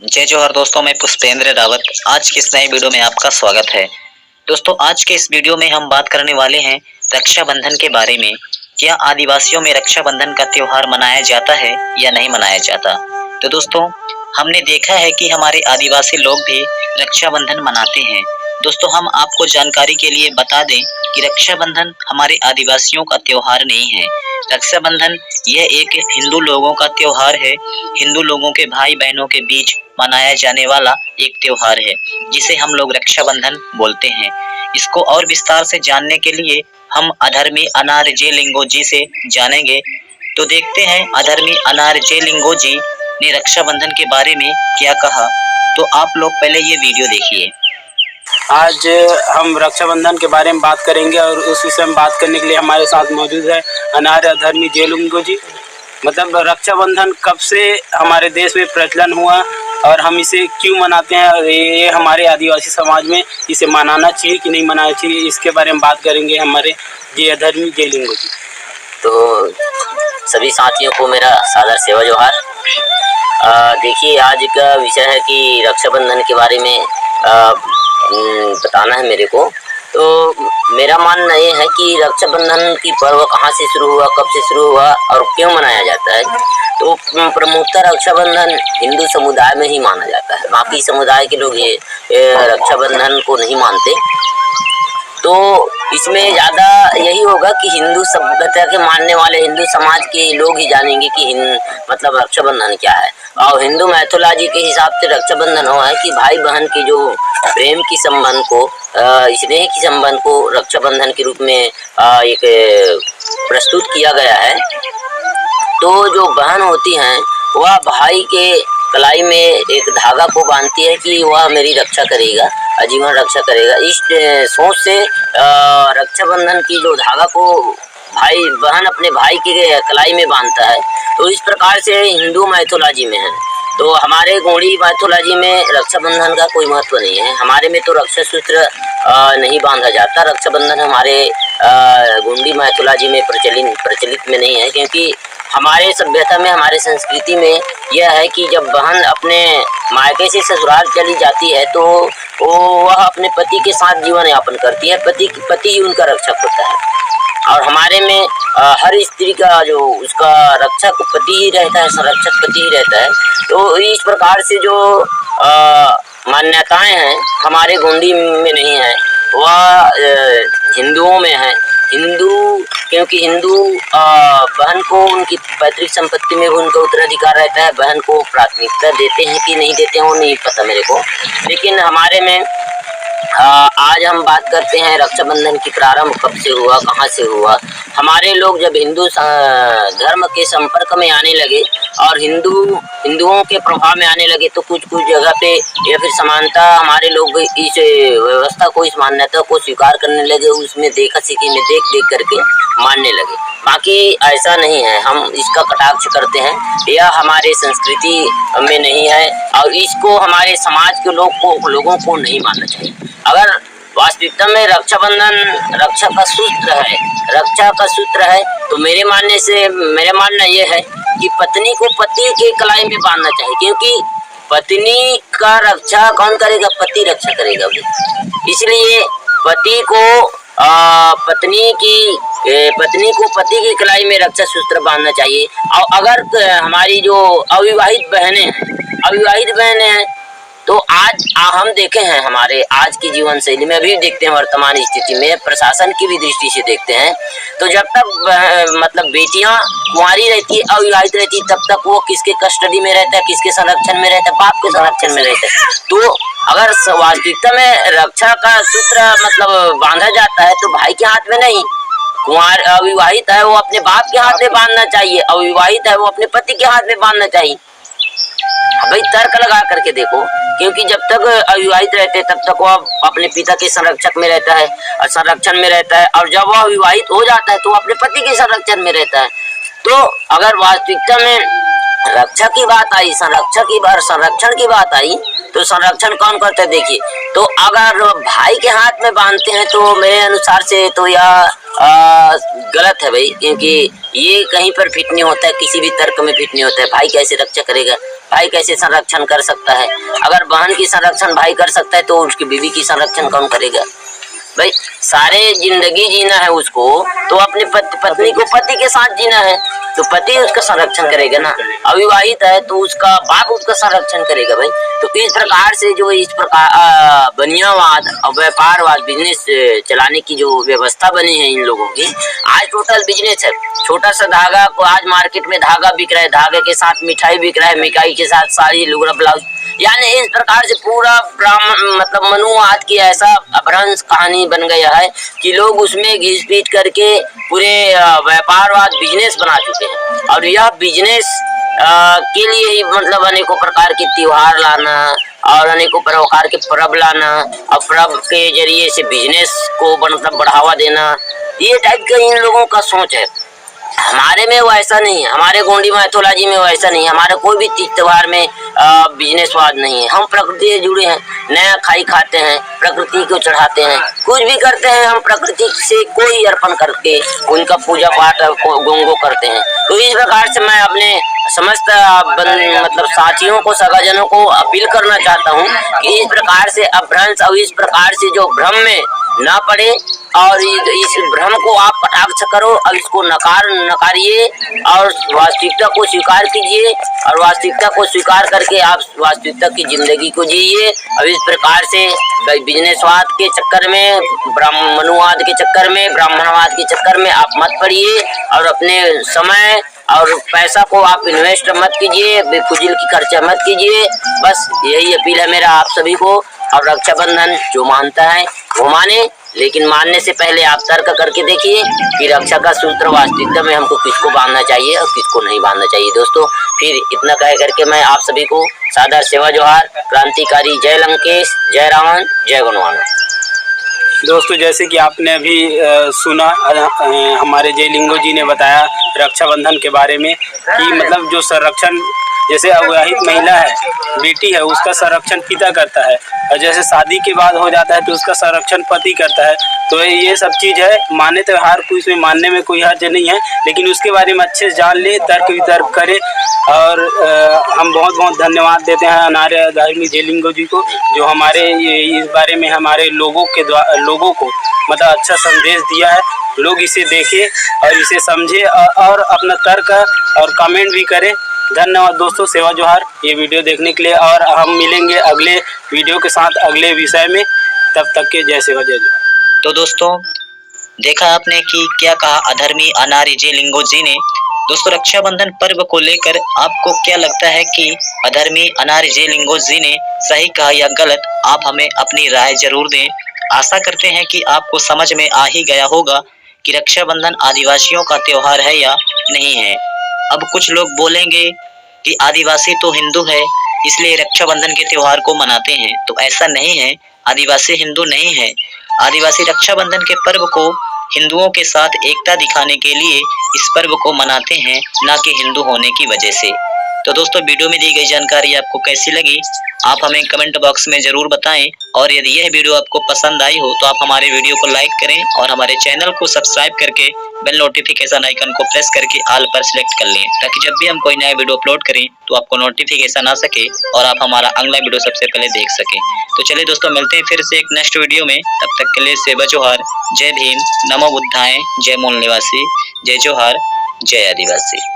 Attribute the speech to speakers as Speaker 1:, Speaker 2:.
Speaker 1: जय जोहर दोस्तों, मैं पुष्पेंद्र रावत आज के इस नए वीडियो में आपका स्वागत है। दोस्तों, आज के इस वीडियो में हम बात करने वाले हैं रक्षाबंधन के बारे में। क्या आदिवासियों में रक्षाबंधन का त्योहार मनाया जाता है या नहीं मनाया जाता? तो दोस्तों, हमने देखा है कि हमारे आदिवासी लोग भी रक्षाबंधन मनाते हैं। दोस्तों, हम आपको जानकारी के लिए बता दें कि रक्षाबंधन हमारे आदिवासियों का त्योहार नहीं है। रक्षाबंधन यह एक हिंदू लोगों का त्योहार है। हिंदू लोगों के भाई बहनों के बीच मनाया जाने वाला एक त्योहार है, जिसे हम लोग रक्षाबंधन बोलते हैं। इसको और विस्तार से जानने के लिए हम अधर्मी अनार जे लिंगो जी से जानेंगे। तो देखते हैं अधर्मी अनार जे लिंगो जी ने रक्षाबंधन के बारे में क्या कहा। तो आप लोग पहले ये वीडियो देखिए।
Speaker 2: आज हम रक्षाबंधन के बारे में बात करेंगे और उस विषय में बात करने के लिए हमारे साथ मौजूद है अनार अधर्मी जेलुंगो जी। मतलब रक्षाबंधन कब से हमारे देश में प्रचलन हुआ और हम इसे क्यों मनाते हैं और ये हमारे आदिवासी समाज में इसे मनाना चाहिए कि नहीं मनाना चाहिए, इसके बारे में बात करेंगे हमारे जे अधर्मी जेलुंगो जी।
Speaker 3: तो सभी साथियों को मेरा सादर सेवा जोहार। देखिए, आज का विषय है कि रक्षाबंधन के बारे में बताना है मेरे को। तो मेरा मानना ये है कि रक्षाबंधन की पर्व कहाँ से शुरू हुआ, कब से शुरू हुआ और क्यों मनाया जाता है। तो प्रमुखतः रक्षाबंधन हिंदू समुदाय में ही माना जाता है। बाकी समुदाय के लोग ये रक्षाबंधन को नहीं मानते। तो इसमें ज़्यादा यही होगा कि हिंदू सभ्यता के मानने वाले हिंदू समाज के लोग ही जानेंगे कि मतलब रक्षाबंधन क्या है। और हिंदू मैथोलॉजी के हिसाब से रक्षाबंधन वो है कि भाई बहन की जो प्रेम की संबंध को, स्नेह की संबंध को रक्षाबंधन के रूप में एक प्रस्तुत किया गया है। तो जो बहन होती हैं वह भाई के कलाई में एक धागा को बांधती है कि वह मेरी रक्षा करेगा, आजीवन रक्षा करेगा। इस सोच से रक्षाबंधन की जो धागा को भाई बहन अपने भाई के कलाई में बांधता है। तो इस प्रकार से हिंदू मैथोलॉजी में है। तो हमारे गोंडी मैथोलॉजी में रक्षाबंधन का कोई महत्व नहीं है। हमारे में तो रक्षा सूत्र नहीं बांधा जाता। रक्षाबंधन हमारे गोंडी मैथोलॉजी में प्रचलित में नहीं है, क्योंकि हमारे सभ्यता में, हमारे संस्कृति में यह है कि जब बहन अपने मायके से ससुराल चली जाती है तो वह अपने पति के साथ जीवन यापन करती है। पति ही उनका रक्षक होता है। और हमारे में हर स्त्री का जो उसका रक्षक पति ही रहता है, संरक्षक पति ही रहता है। तो इस प्रकार से जो मान्यताएं हैं हमारे गोंडी में नहीं है, वह हिंदुओं में है। क्योंकि हिंदू बहन को उनकी पैतृक संपत्ति में भी उनका उत्तराधिकार रहता है। बहन को प्राथमिकता देते हैं कि नहीं देते हैं वो नहीं पता मेरे को। लेकिन हमारे में आज हम बात करते हैं रक्षाबंधन की प्रारंभ कब से हुआ, कहाँ से हुआ। हमारे लोग जब हिंदू धर्म के संपर्क में आने लगे और हिंदुओं के प्रभाव में आने लगे तो कुछ जगह पे या फिर समानता हमारे लोग इस व्यवस्था को, इस मान्यता को स्वीकार करने लगे। उसमें देखा सीखी में देख करके मानने लगे। बाकी ऐसा नहीं है, हम इसका कटाक्ष करते हैं। यह हमारे संस्कृति में नहीं है और इसको हमारे समाज के लोगों को नहीं मानना चाहिए। अगर वास्तविकता में रक्षाबंधन रक्षा का सूत्र है तो मेरे मानना ये है कि पत्नी को पति के कलाई में बांधना चाहिए, क्योंकि पत्नी का रक्षा कौन करेगा? पति रक्षा करेगा। इसलिए पति को पत्नी को पति की कलाई में रक्षा सूत्र बांधना चाहिए। और अगर हमारी जो अविवाहित बहनें हैं तो आज हम देखे हैं हमारे आज की जीवन शैली में भी देखते हैं, वर्तमान स्थिति में प्रशासन की भी दृष्टि से देखते हैं तो जब तक मतलब बेटियां कुंवारी रहती है, अविवाहित रहती है, तब तक वो किसके कस्टडी में रहता है, किसके संरक्षण में रहता है? बाप के संरक्षण में रहता है। तो अगर वास्तविकता में रक्षा का सूत्र मतलब बांधा जाता है तो भाई के हाथ में नहीं, अविवाहित है वो अपने बाप के हाथ में बांधना चाहिए, अविवाहित है वो अपने पति के हाथ में बांधना चाहिए। भाई तर्क लगा करके देखो, क्योंकि जब तक अविवाहित रहते तब तक वह अपने पिता के संरक्षक में रहता है और संरक्षण में रहता है, और जब वह विवाहित हो जाता है तो अपने पति के संरक्षण में रहता है। तो अगर वास्तविकता में रक्षा की बात आई, संरक्षण की बात आई, तो संरक्षण कौन करता है देखिए। तो अगर भाई के हाथ में बांधते हैं तो मेरे अनुसार से तो यह गलत है भाई, क्योंकि ये कहीं पर फिट नहीं होता है, किसी भी तर्क में फिट नहीं होता है। भाई कैसे रक्षा करेगा, भाई कैसे संरक्षण कर सकता है? अगर बहन की संरक्षण भाई कर सकता है तो उसकी बीवी की संरक्षण कौन करेगा भाई? सारे जिंदगी जीना है उसको तो अपने पत्नी को पति के साथ जीना है, तो पति उसका संरक्षण करेगा ना। अविवाहित है तो उसका बाप उसका संरक्षण करेगा भाई। तो इस प्रकार से जो इस प्रकार बनियावाद और व्यापारवाद, बिजनेस चलाने की जो व्यवस्था बनी है इन लोगों की, आज टोटल बिजनेस है। छोटा सा धागा को आज मार्केट में धागा बिक रहा है, धागे के साथ मिठाई बिक रहा है, मिठाई के साथ साड़ी, लुगड़ा, ब्लाउज, यानी इस प्रकार से पूरा ब्राह्मण मतलब मनुवाद की ऐसा अपभ्रंश कहानी बन गया है कि लोग उसमें घिस पीट करके पूरे व्यापारवाद बिजनेस बना चुके हैं। और यह बिजनेस के लिए ही मतलब अनेकों प्रकार के त्योहार लाना और अनेकों प्रकार के पर्व लाना और पर्व के जरिए से बिजनेस को मतलब बढ़ावा देना, ये टाइप का इन लोगों का सोच है। हमारे में वो ऐसा नहीं है, हमारे गोंडी मैथोलॉजी में वो ऐसा नहीं है, हमारे कोई भी तीज त्योहार में बिजनेसवाद नहीं है। हम प्रकृति से जुड़े हैं, नया खाई खाते हैं, प्रकृति को चढ़ाते हैं, कुछ भी करते हैं हम प्रकृति से कोई अर्पण करके उनका पूजा पाठ गंगो करते हैं। तो इस प्रकार से मैं अपने समस्त मतलब साथियों को, सगाजनों को अपील करना चाहता हूँ कि इस प्रकार से अपभ्रंश और इस प्रकार से जो भ्रम में ना पड़े और इस भ्रम को आप कटाक्ष करो और इसको नकारिए और वास्तविकता को स्वीकार कीजिए और वास्तविकता को स्वीकार करके आप वास्तविकता की जिंदगी को जिए। और इस प्रकार से बिजनेसवाद के चक्कर में, मनुवाद के चक्कर में, ब्राह्मणवाद के चक्कर में आप मत पड़िए और अपने समय और पैसा को आप इन्वेस्ट मत कीजिए, बेफुजिल की खर्चा मत कीजिए। बस यही अपील है मेरा आप सभी को। और रक्षाबंधन जो मानता है वो माने, लेकिन मानने से पहले आप तर्क करके देखिए कि रक्षा का सूत्र वास्तविकता में हमको किसको बांधना चाहिए और किसको नहीं बांधना चाहिए। दोस्तों फिर इतना कह करके मैं आप सभी को सादर सेवा जोहार। क्रांतिकारी जय लंकेश, जय रावण, जय गुणवान।
Speaker 2: दोस्तों जैसे कि आपने अभी सुना, हमारे जयलिंगो जी ने बताया रक्षाबंधन के बारे में कि मतलब जो संरक्षण, जैसे अविवाहित महिला है, बेटी है, उसका संरक्षण पिता करता है, और जैसे शादी के बाद हो जाता है तो उसका संरक्षण पति करता है। तो ये सब चीज़ है, माने त्योहार को इसमें मानने में कोई हर्ज नहीं है, लेकिन उसके बारे में अच्छे से जान ले, तर्क वितर्क करें। और हम बहुत बहुत धन्यवाद देते हैं अनार्य धर्मी जयलिंगो जी को, जो हमारे इस बारे में हमारे लोगों को मतलब अच्छा संदेश दिया है। लोग इसे देखें और इसे समझे और अपना तर्क और कमेंट भी करें। धन्यवाद दोस्तों, सेवा जोहार ये वीडियो देखने के लिए, और हम मिलेंगे अगले वीडियो के साथ अगले विषय में। तब तक के जय सेवा जय जोहार।
Speaker 1: तो दोस्तों देखा आपने कि क्या कहा अधर्मी अनार्य जयलिंगो जी ने। दोस्तों रक्षाबंधन पर्व को लेकर आपको क्या लगता है कि अधर्मी अनार्य जयलिंगो जी ने सही कहा या गलत? आप हमें अपनी राय जरूर दें। आशा करते हैं कि आपको समझ में आ ही गया होगा कि रक्षाबंधन आदिवासियों का त्योहार है या नहीं है। अब कुछ लोग बोलेंगे कि आदिवासी तो हिंदू है इसलिए रक्षाबंधन के त्योहार को मनाते हैं, तो ऐसा नहीं है। आदिवासी हिंदू नहीं है। आदिवासी रक्षाबंधन के पर्व को हिंदुओं के साथ एकता दिखाने के लिए इस पर्व को मनाते हैं, ना कि हिंदू होने की वजह से। तो दोस्तों वीडियो में दी गई जानकारी आपको कैसी लगी आप हमें कमेंट बॉक्स में जरूर बताएं, और यदि यह वीडियो आपको पसंद आई हो तो आप हमारे वीडियो को लाइक करें और हमारे चैनल को सब्सक्राइब करके बेल नोटिफिकेशन आइकन को प्रेस करके ऑल पर सिलेक्ट कर लें, ताकि जब भी हम कोई नया वीडियो अपलोड करें तो आपको नोटिफिकेशन आ सके और आप हमारा अगला वीडियो सबसे पहले देख सकें। तो चलिए दोस्तों मिलते हैं फिर से एक नेक्स्ट वीडियो में। तब तक के लिए सेवा जोहार, जय भीम, नमो बुद्धाय, जय मूल निवासी, जय जोहार, जय आदिवासी।